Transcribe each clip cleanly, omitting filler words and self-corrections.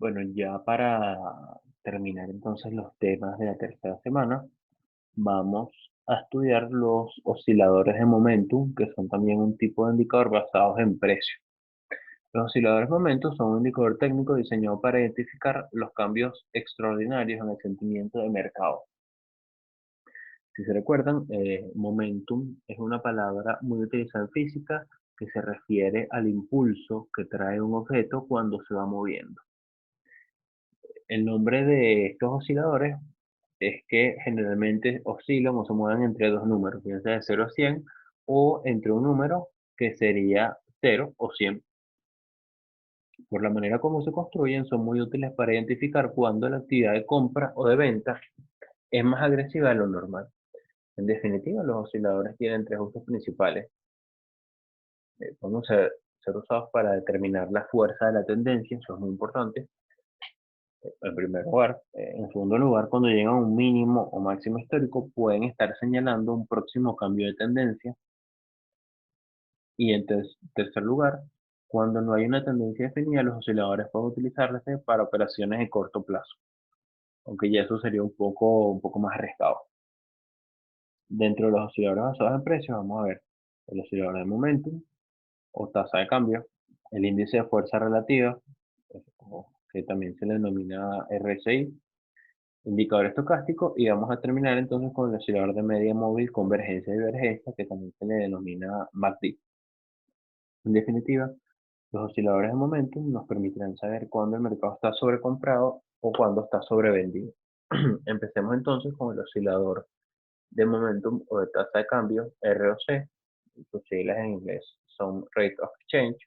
Bueno, ya para terminar entonces los temas de la tercera semana, vamos a estudiar los osciladores de momentum, que son también un tipo de indicador basados en precio. Los osciladores de momentum son un indicador técnico diseñado para identificar los cambios extraordinarios en el sentimiento de mercado. Si se recuerdan, momentum es una palabra muy utilizada en física que se refiere al impulso que trae un objeto cuando se va moviendo. El nombre de estos osciladores es que generalmente oscilan o se mueven entre dos números, ya sea de 0 a 100 o entre un número que sería 0 o 100. Por la manera como se construyen, son muy útiles para identificar cuándo la actividad de compra o de venta es más agresiva de lo normal. En definitiva, los osciladores tienen tres usos principales. Pueden ser usados para determinar la fuerza de la tendencia, eso es muy importante, en primer lugar. En segundo lugar, cuando llegan a un mínimo o máximo histórico, pueden estar señalando un próximo cambio de tendencia. Y en tercer lugar, cuando no hay una tendencia definida, los osciladores pueden utilizarse para operaciones de corto plazo, aunque ya eso sería un poco más arriesgado. Dentro de los osciladores basados en precios, vamos a ver el oscilador de momentum o tasa de cambio, el índice de fuerza relativa, o que también se le denomina RSI, indicador estocástico, y vamos a terminar entonces con el oscilador de media móvil convergencia y divergencia, que también se le denomina MACD. En definitiva, los osciladores de momentum nos permitirán saber cuándo el mercado está sobrecomprado o cuándo está sobrevendido. Empecemos entonces con el oscilador de momentum o de tasa de cambio, ROC, sus siglas en inglés son Rate of Change.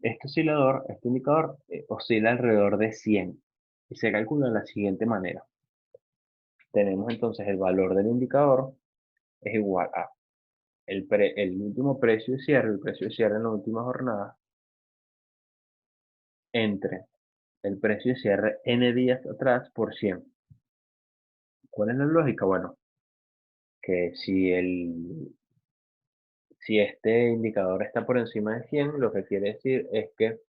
Este oscilador, este indicador, oscila alrededor de 100 y se calcula de la siguiente manera. Tenemos entonces el valor del indicador es igual a el último precio de cierre, el precio de cierre en la última jornada, entre el precio de cierre n días atrás por 100. ¿Cuál es la lógica? Bueno, que si este indicador está por encima de 100, lo que quiere decir es que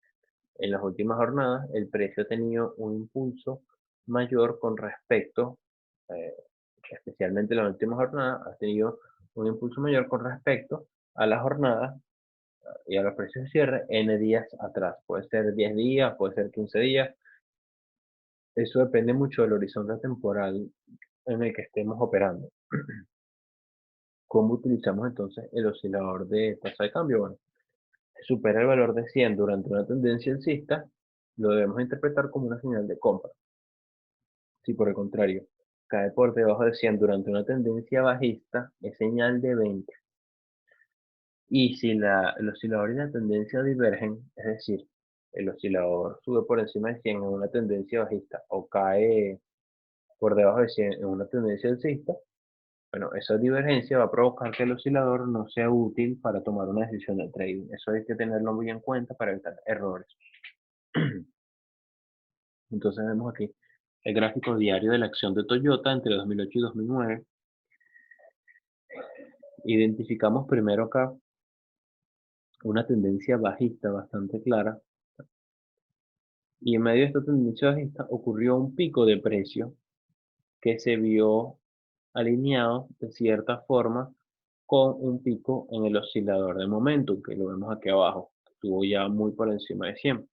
en las últimas jornadas el precio ha tenido un impulso mayor con respecto, eh, especialmente en la última jornada, ha tenido un impulso mayor con respecto a la jornada y a los precios de cierre n días atrás. Puede ser 10 días, puede ser 15 días. Eso depende mucho del horizonte temporal en el que estemos operando. ¿Cómo utilizamos entonces el oscilador de tasa de cambio? Bueno, si supera el valor de 100 durante una tendencia alcista, lo debemos interpretar como una señal de compra. Si por el contrario cae por debajo de 100 durante una tendencia bajista, es señal de venta. Y si el oscilador y la tendencia divergen, es decir, el oscilador sube por encima de 100 en una tendencia bajista o cae por debajo de 100 en una tendencia alcista, bueno, esa divergencia va a provocar que el oscilador no sea útil para tomar una decisión de trading. Eso hay que tenerlo muy en cuenta para evitar errores. Entonces vemos aquí el gráfico diario de la acción de Toyota entre 2008 y 2009. Identificamos primero acá una tendencia bajista bastante clara, y en medio de esta tendencia bajista ocurrió un pico de precio que se vio alineado de cierta forma con un pico en el oscilador de momentum, que lo vemos aquí abajo, estuvo ya muy por encima de 100.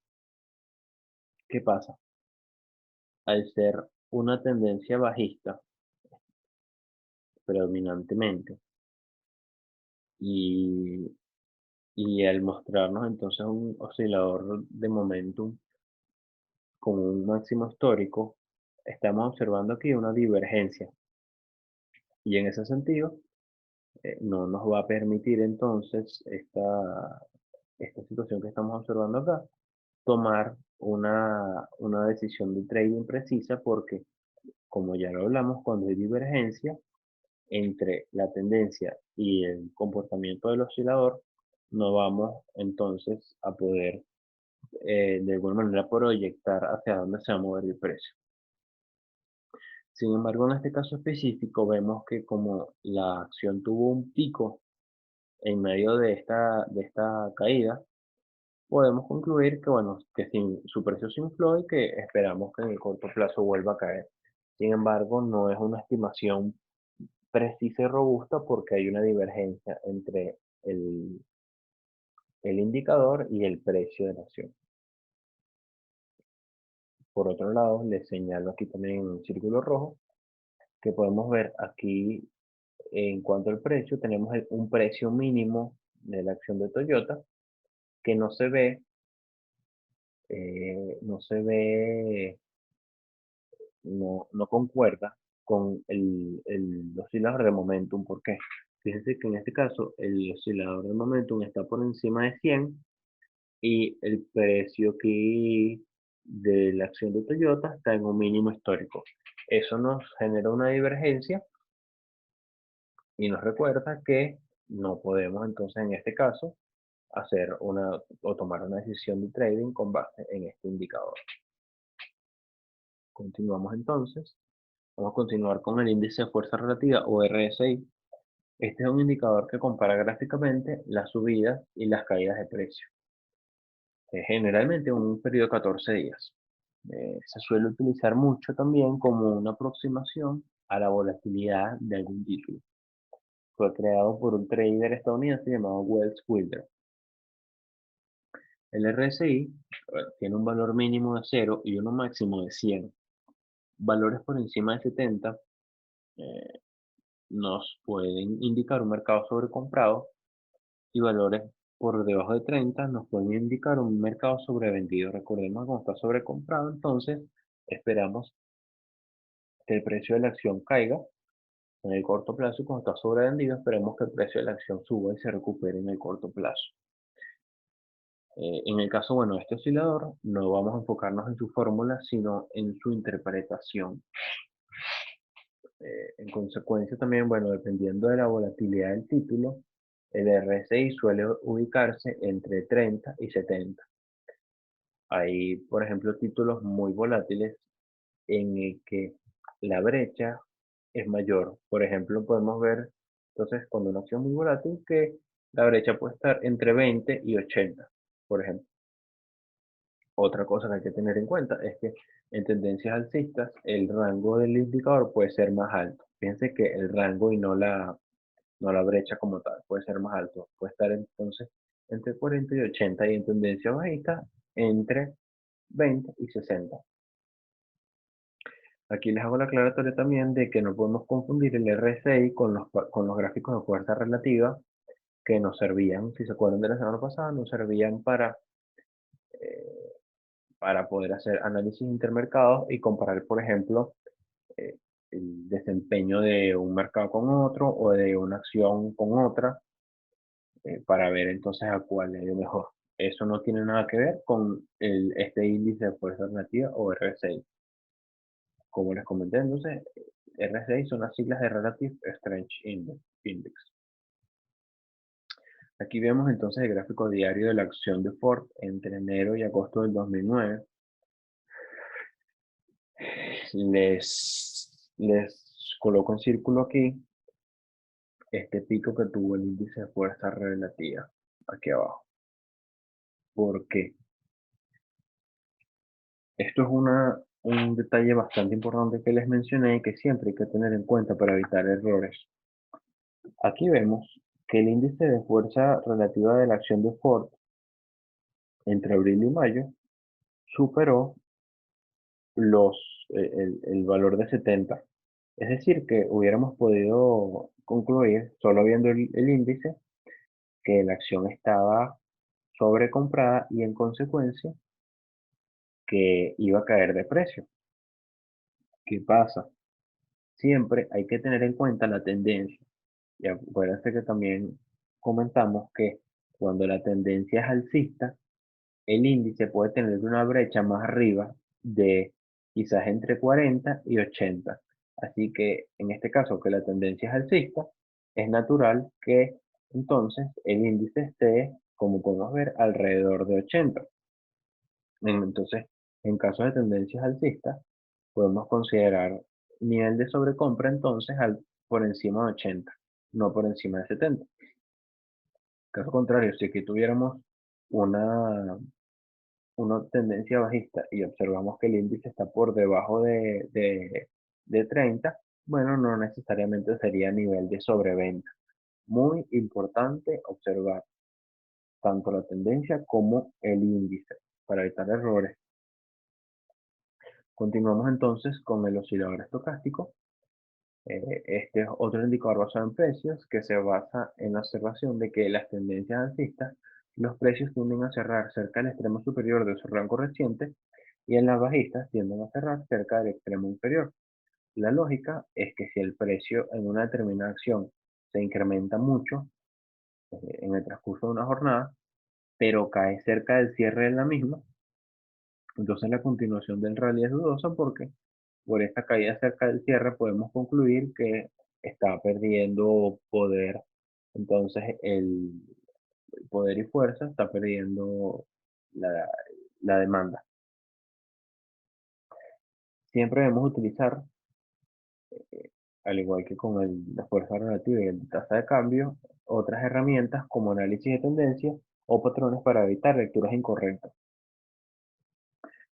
¿Qué pasa? Al ser una tendencia bajista predominantemente y, y al mostrarnos entonces un oscilador de momentum con un máximo histórico, estamos observando aquí una divergencia, y en ese sentido no nos va a permitir entonces esta situación que estamos observando acá tomar una decisión de trading precisa, porque como ya lo hablamos, cuando hay divergencia entre la tendencia y el comportamiento del oscilador, no vamos entonces a poder de alguna manera proyectar hacia dónde se va a mover el precio. Sin embargo, en este caso específico vemos que como la acción tuvo un pico en medio de esta caída, podemos concluir que, bueno, que su precio se infló y que esperamos que en el corto plazo vuelva a caer. Sin embargo, no es una estimación precisa y robusta porque hay una divergencia entre el indicador y el precio de la acción. Por otro lado, les señalo aquí también en un círculo rojo que podemos ver aquí en cuanto al precio, tenemos un precio mínimo de la acción de Toyota que no se ve, no concuerda con el oscilador de momentum. ¿Por qué? Fíjense que en este caso el oscilador de momentum está por encima de 100 y el precio aquí de la acción de Toyota está en un mínimo histórico. Eso nos genera una divergencia y nos recuerda que no podemos entonces en este caso hacer o tomar una decisión de trading con base en este indicador. Continuamos entonces. Vamos a continuar con el índice de fuerza relativa o RSI. Este es un indicador que compara gráficamente las subidas y las caídas de precio. Generalmente en un periodo de 14 días. Se suele utilizar mucho también como una aproximación a la volatilidad de algún título. Fue creado por un trader estadounidense llamado Wes Wilder. El RSI tiene un valor mínimo de 0 y uno máximo de 100. Valores por encima de 70 eh, nos pueden indicar un mercado sobrecomprado y valores por debajo de 30 nos pueden indicar un mercado sobrevendido. Recordemos que cuando está sobrecomprado, entonces esperamos que el precio de la acción caiga en el corto plazo y cuando está sobrevendido esperemos que el precio de la acción suba y se recupere en el corto plazo. En el caso, bueno, de este oscilador, no vamos a enfocarnos en su fórmula, sino en su interpretación. En consecuencia también, bueno, dependiendo de la volatilidad del título, el RSI suele ubicarse entre 30 y 70. Hay, por ejemplo, títulos muy volátiles en el que la brecha es mayor. Por ejemplo, podemos ver, entonces, cuando una acción es muy volátil, que la brecha puede estar entre 20 y 80, por ejemplo. Otra cosa que hay que tener en cuenta es que en tendencias alcistas el rango del indicador puede ser más alto. Fíjense que el rango y no la brecha como tal, puede ser más alto. Puede estar entonces entre 40 y 80 y en tendencia bajista entre 20 y 60. Aquí les hago la aclaratoria también de que no podemos confundir el RSI con los gráficos de fuerza relativa que nos servían, si se acuerdan de la semana pasada, nos servían eh, para poder hacer análisis intermercados y comparar, por ejemplo, eh, el desempeño de un mercado con otro o de una acción con otra para ver entonces a cuál es mejor. Eso no tiene nada que ver con este índice de fuerza relativa o RSI. Como les comenté, entonces, RSI son las siglas de Relative Strength Index. Aquí vemos entonces el gráfico diario de la acción de Ford entre enero y agosto del 2009. Les coloco en círculo aquí este pico que tuvo el índice de fuerza relativa, aquí abajo. ¿Por qué? Esto es un detalle bastante importante que les mencioné y que siempre hay que tener en cuenta para evitar errores. Aquí vemos que el índice de fuerza relativa de la acción de Ford entre abril y mayo superó el valor de 70. Es decir, que hubiéramos podido concluir, solo viendo el índice, que la acción estaba sobrecomprada y en consecuencia que iba a caer de precio. ¿Qué pasa? Siempre hay que tener en cuenta la tendencia. Y acuérdense que también comentamos que cuando la tendencia es alcista, el índice puede tener una brecha más arriba de quizás entre 40 y 80. Así que en este caso que la tendencia es alcista, es natural que entonces el índice esté, como podemos ver, alrededor de 80. Entonces, en caso de tendencias alcistas, podemos considerar nivel de sobrecompra entonces por encima de 80, no por encima de 70. Caso contrario, si aquí tuviéramos una, una tendencia bajista y observamos que el índice está por debajo de 30, bueno, no necesariamente sería nivel de sobreventa. Muy importante observar tanto la tendencia como el índice para evitar errores. Continuamos entonces con el oscilador estocástico. Este es otro indicador basado en precios que se basa en la observación de que las tendencias alcistas, los precios tienden a cerrar cerca del extremo superior de su rango reciente y en las bajistas tienden a cerrar cerca del extremo inferior. La lógica es que si el precio en una determinada acción se incrementa mucho en el transcurso de una jornada, pero cae cerca del cierre de la misma, entonces la continuación del rally es dudosa porque por esta caída cerca del cierre podemos concluir que está perdiendo poder. Entonces el poder y fuerza está perdiendo la, la demanda. Siempre debemos utilizar, al igual que con la fuerza relativa y la tasa de cambio, otras herramientas como análisis de tendencia o patrones para evitar lecturas incorrectas.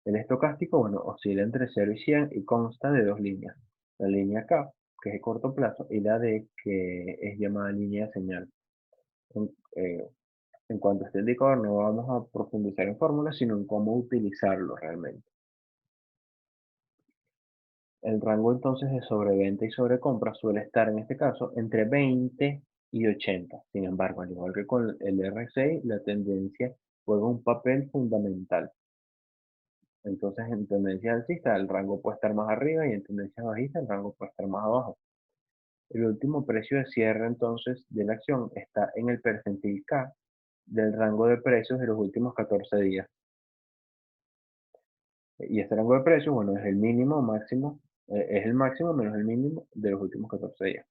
El estocástico, bueno, oscila entre 0 y 100 y consta de dos líneas. La línea K, que es de corto plazo, y la D, que es llamada línea de señal. En, eh, en cuanto a este indicador, no vamos a profundizar en fórmulas, sino en cómo utilizarlo realmente. El rango entonces de sobreventa y sobrecompra suele estar en este caso entre 20 y 80. Sin embargo, al igual que con el RSI, la tendencia juega un papel fundamental. Entonces, en tendencia alcista, el rango puede estar más arriba y en tendencia bajista, el rango puede estar más abajo. El último precio de cierre entonces de la acción está en el percentil K del rango de precios de los últimos 14 días. Y este rango de precios, bueno, es el mínimo máximo, es el máximo menos el mínimo de los últimos 14 días.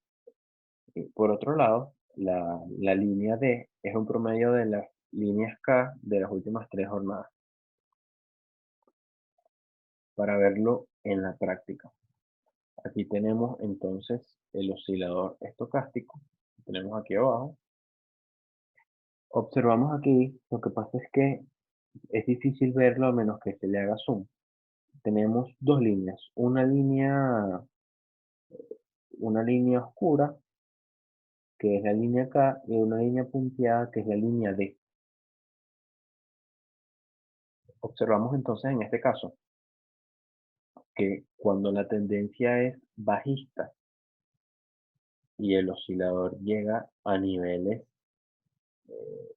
Y por otro lado, la línea D es un promedio de las líneas K de las últimas 3 jornadas, para verlo en la práctica. Aquí tenemos entonces el oscilador estocástico. Tenemos aquí abajo. Observamos aquí, lo que pasa es que es difícil verlo a menos que se le haga zoom. Tenemos dos líneas, una línea oscura, que es la línea K, y una línea punteada, que es la línea D. Observamos entonces en este caso que cuando la tendencia es bajista y el oscilador llega a niveles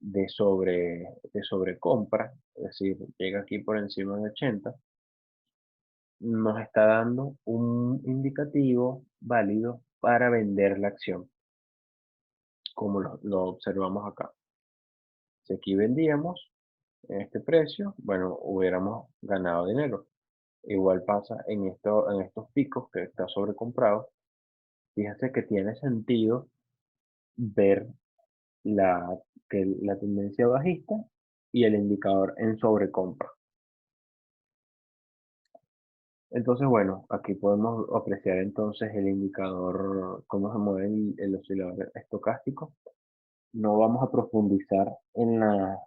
de sobrecompra, es decir, llega aquí por encima de 80, nos está dando un indicativo válido para vender la acción, como lo observamos acá. Si aquí vendíamos en este precio, bueno, hubiéramos ganado dinero. Igual pasa en estos picos que está sobrecomprado. Fíjense que tiene sentido ver la, la tendencia bajista y el indicador en sobrecompra. Entonces, bueno, aquí podemos apreciar entonces el indicador, cómo se mueve el oscilador estocástico. No vamos a profundizar en, la,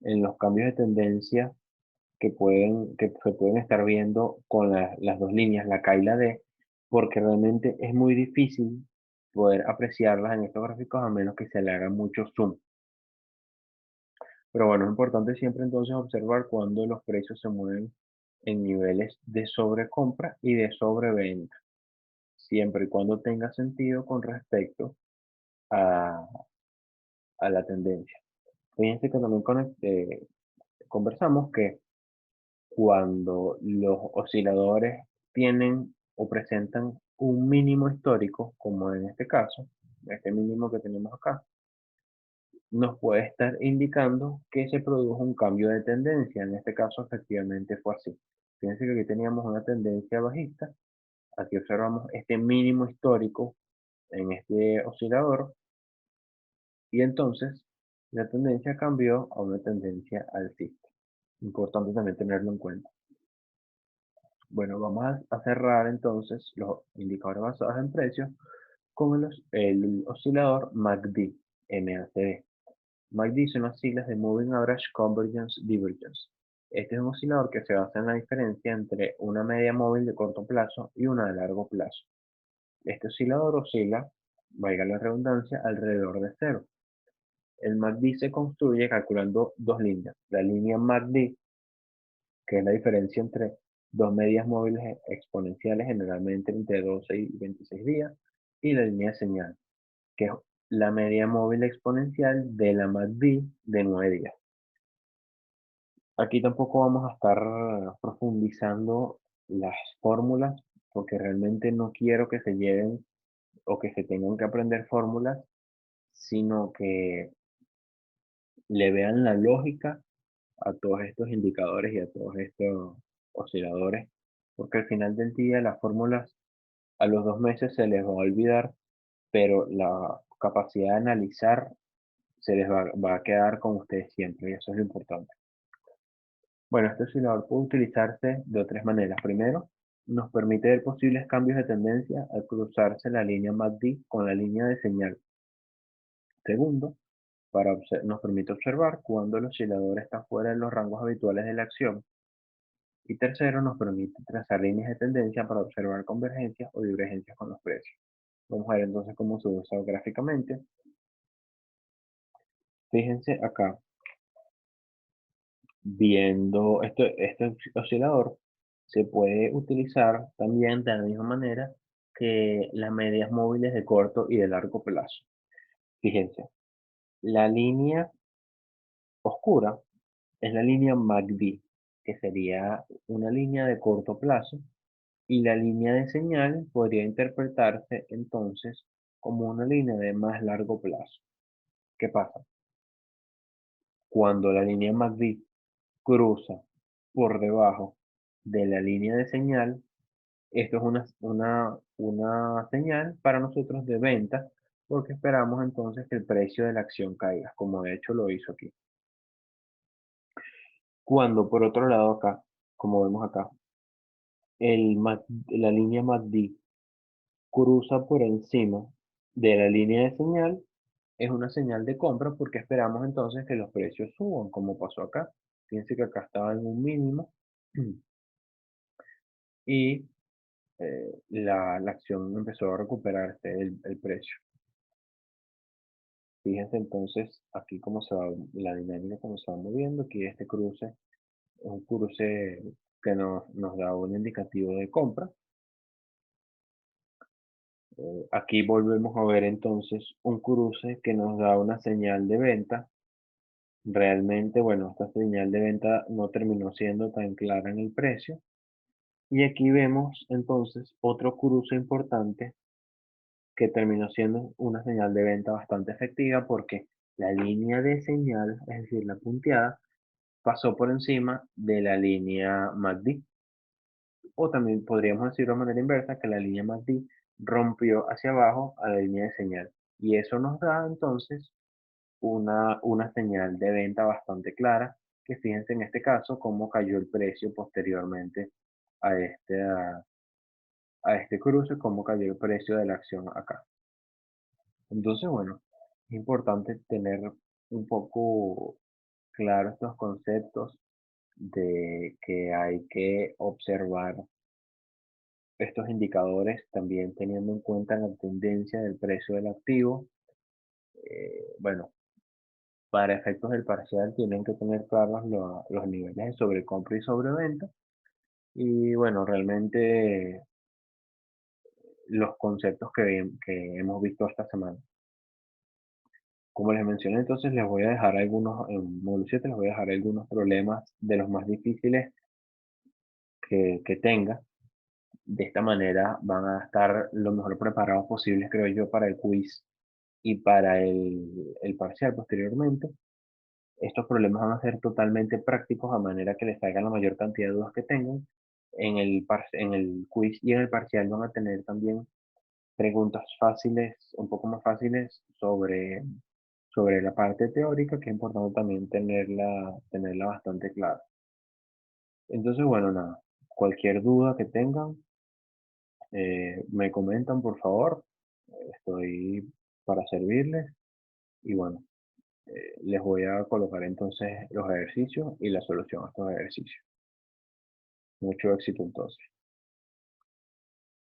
en los cambios de tendencia que se pueden estar viendo con las dos líneas, la K y la D, porque realmente es muy difícil poder apreciarlas en estos gráficos a menos que se le haga mucho zoom. Pero bueno, es importante siempre entonces observar cuando los precios se mueven en niveles de sobrecompra y de sobreventa, siempre y cuando tenga sentido con respecto a, a la tendencia. Fíjense que también conversamos que cuando los osciladores tienen o presentan un mínimo histórico, como en este caso, este mínimo que tenemos acá, nos puede estar indicando que se produjo un cambio de tendencia. En este caso, efectivamente fue así. Fíjense que aquí teníamos una tendencia bajista. Aquí observamos este mínimo histórico en este oscilador. Y entonces la tendencia cambió a una tendencia alcista. Importante también tenerlo en cuenta. Bueno, vamos a cerrar entonces los indicadores basados en precios con el oscilador MACD, MACD. MACD son las siglas de Moving Average Convergence Divergence. Este es un oscilador que se basa en la diferencia entre una media móvil de corto plazo y una de largo plazo. Este oscilador oscila, valga la redundancia, alrededor de cero. El MACD se construye calculando dos líneas. La línea MACD, que es la diferencia entre dos medias móviles exponenciales, generalmente entre 12 y 26 días, y la línea de señal, que es la media móvil exponencial de la MACD de 9 días. Aquí tampoco vamos a estar profundizando las fórmulas, porque realmente no quiero que se lleven o que se tengan que aprender fórmulas, sino que le vean la lógica a todos estos indicadores y a todos estos osciladores, porque al final del día las fórmulas a los 2 meses se les va a olvidar, pero la capacidad de analizar se les va a quedar con ustedes siempre, y eso es lo importante. Bueno, este oscilador puede utilizarse de tres maneras. Primero, nos permite ver posibles cambios de tendencia al cruzarse la línea MACD con la línea de señal. Segundo, nos permite observar cuando el oscilador está fuera de los rangos habituales de la acción. Y tercero, nos permite trazar líneas de tendencia para observar convergencias o divergencias con los precios. Vamos a ver entonces cómo se usa gráficamente. Fíjense acá, viendo este oscilador, se puede utilizar también de la misma manera que las medias móviles de corto y de largo plazo. Fíjense, la línea oscura es la línea MACD, que sería una línea de corto plazo, y la línea de señal podría interpretarse entonces como una línea de más largo plazo. ¿Qué pasa? Cuando la línea MACD cruza por debajo de la línea de señal, esto es una señal para nosotros de venta, porque esperamos entonces que el precio de la acción caiga, como de hecho lo hizo aquí. Cuando por otro lado acá, como vemos acá, la línea MACD cruza por encima de la línea de señal, es una señal de compra porque esperamos entonces que los precios suban, como pasó acá. Fíjense que acá estaba en un mínimo y la acción empezó a recuperarse el precio. Fíjense entonces aquí cómo se va la dinámica, cómo se va moviendo. Aquí este cruce es un cruce que nos da un indicativo de compra. Aquí volvemos a ver entonces un cruce que nos da una señal de venta. Realmente, bueno, esta señal de venta no terminó siendo tan clara en el precio. Y aquí vemos entonces otro cruce importante que terminó siendo una señal de venta bastante efectiva porque la línea de señal, es decir, la punteada, pasó por encima de la línea MACD. O también podríamos decirlo de manera inversa, que la línea MACD rompió hacia abajo a la línea de señal. Y eso nos da entonces una señal de venta bastante clara, que fíjense en este caso cómo cayó el precio posteriormente a este cruce, cómo cayó el precio de la acción acá. Entonces, bueno, es importante tener un poco claro estos conceptos de que hay que observar estos indicadores también teniendo en cuenta la tendencia del precio del activo. Bueno, para efectos del parcial tienen que tener claros los niveles de sobrecompra y sobreventa. Y bueno, realmente los conceptos que hemos visto esta semana. Como les mencioné, entonces les voy a dejar algunos, en módulo 7 les voy a dejar algunos problemas de los más difíciles que tenga. De esta manera van a estar lo mejor preparados posibles, creo yo, para el quiz y para el parcial posteriormente. Estos problemas van a ser totalmente prácticos a manera que les salgan la mayor cantidad de dudas que tengan. En el quiz y en el parcial van a tener también preguntas fáciles, un poco más fáciles sobre la parte teórica, que es importante también tenerla bastante clara. Entonces, bueno, nada, cualquier duda que tengan, me comentan, por favor. Estoy para servirles. Y bueno, Les voy a colocar entonces los ejercicios y la solución a estos ejercicios. Mucho éxito entonces.